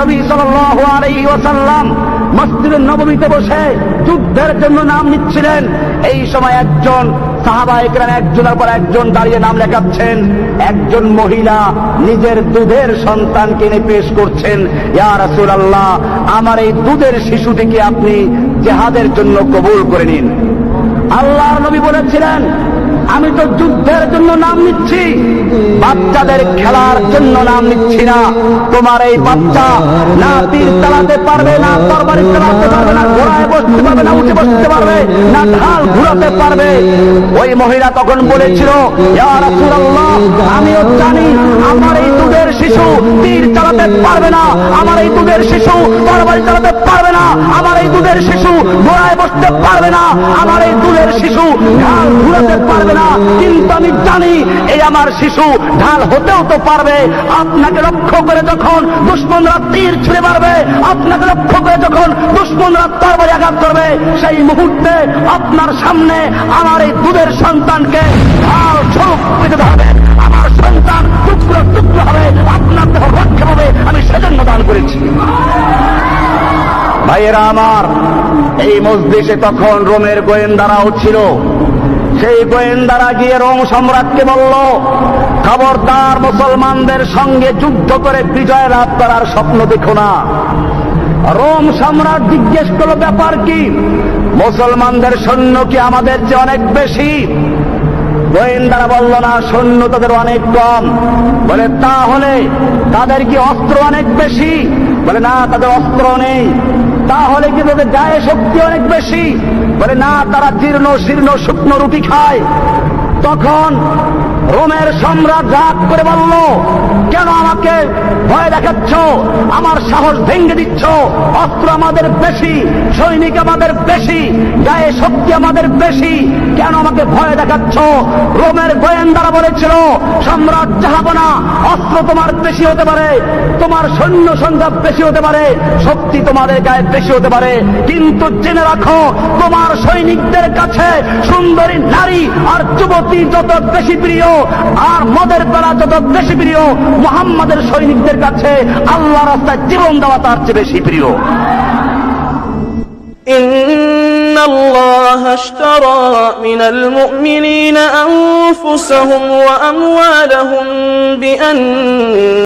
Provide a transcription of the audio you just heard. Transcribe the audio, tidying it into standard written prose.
নবী সাল্লাল্লাহু আলাইহি ওয়াসাল্লাম মসজিদে নববীতে বসে যুদ্ধের জন্য নাম নিচ্ছিলেন। এই সময় একজন সাহাবায়ে কেরাম একজনের পর একজন দাঁড়িয়ে নাম লেখাচ্ছেন। একজন মহিলা নিজের দুধের সন্তানকে এনে পেশ করছেন, ইয়া রাসূলুল্লাহ, আমার এই দুধের শিশুটিকে আপনি জিহাদের জন্য কবুল করে নিন। আল্লাহর নবী বলেছিলেন, আমি তো যুদ্ধের জন্য নাম নিচ্ছি, বাচ্চাদের খেলার জন্য নাম নিচ্ছি না। তোমার এই বাচ্চা না তীর চালাতে পারবে, না তরবারি চালাতে পারবে, না ঘোড়ায় বসতে পারবে, না উঠে বসতে পারবে, না ঢাল ঘুরাতে পারবে। ওই মহিলা তখন বলেছিল, ইয়া রাসূলুল্লাহ, আমিও জানি আমার এই দুধের শিশু তীর চালাতে পারবে না, আমার এই দুধের শিশু তরবারি চালাতে পারবে না, আমার এই দুধের শিশু ঘোড়ায় বসতে পারবে না, আমার এই দুধের শিশু ঢাল ঘুরাতে পারবে না। কিন্তু আমি জানি এই আমার শিশু ঢাল হতেও তো পারবে। আপনাকে লক্ষ্য করে যখন দুশমনরা তীর ছুঁড়ে মারবে, আপনাকে লক্ষ্য করে যখন দুশমনরা তরবারি আঘাত করবে, সেই মুহূর্তে আপনার সামনে আমার এই দুধের সন্তানকে ঢাল স্বরূপ পেতে হবে। আমার সন্তান টুকরো টুকরো হবে, আপনার দেহ রক্ষা হবে, আমি সেজন্য দান করেছি। ভাইয়েরা আমার, এই মজলিসে তখন রোমের গোয়েন্দারাও ছিল। সেই গোয়েন্দারা গিয়ে রোম সম্রাটকে বলল, খবরদার, মুসলমানদের সঙ্গে যুদ্ধ করে বিজয় লাভ করার স্বপ্ন দেখো না। রোম সম্রাট জিজ্ঞেস করল, ব্যাপার কি? মুসলমানদের সৈন্য কি আমাদের চেয়ে অনেক বেশি? গোয়েন্দারা বলল, না, সৈন্য তাদের অনেক কম। বলে, তাহলে তাদের কি অস্ত্র অনেক বেশি? বলে, না, তাদের অস্ত্র নেই। তাহলে কি তাদের গায়ে শক্তি অনেক বেশি? বলে, না, তারা জীর্ণ শীর্ণ শুকনো রুটি খায়। তখন রোমের সম্রাট রাগ করে বলল, কেন আমাকে ভয় দেখাচ্ছ? আমার সাহস ভেঙে দিচ্ছ। অস্ত্র আমাদের বেশি, সৈনিক আমাদের বেশি, গায়ে শক্তি আমাদের বেশি, কেন আমাকে ভয় দেখাচ্ছ? রোমের গোয়েন্দারা বলেছিল, সম্রাট জাহাপনা, অস্ত্র তোমার বেশি হতে পারে, তোমার সৈন্য সংখ্যা বেশি হতে পারে, শক্তি তোমাদের গায়ে বেশি হতে পারে, কিন্তু জেনে রাখো, তোমার সৈনিকদের কাছে সুন্দরী নারী আর যুবতী যত বেশি প্রিয়, আর মদের পেলা যত বেশি প্রিয়, মুহাম্মাদের সৈনিকদের কাছে আল্লাহর রাস্তায় জীবন দেওয়া তার চেয়ে বেশি প্রিয়। إن الله اشترى من المؤمنين أنفسهم وأموالهم بأن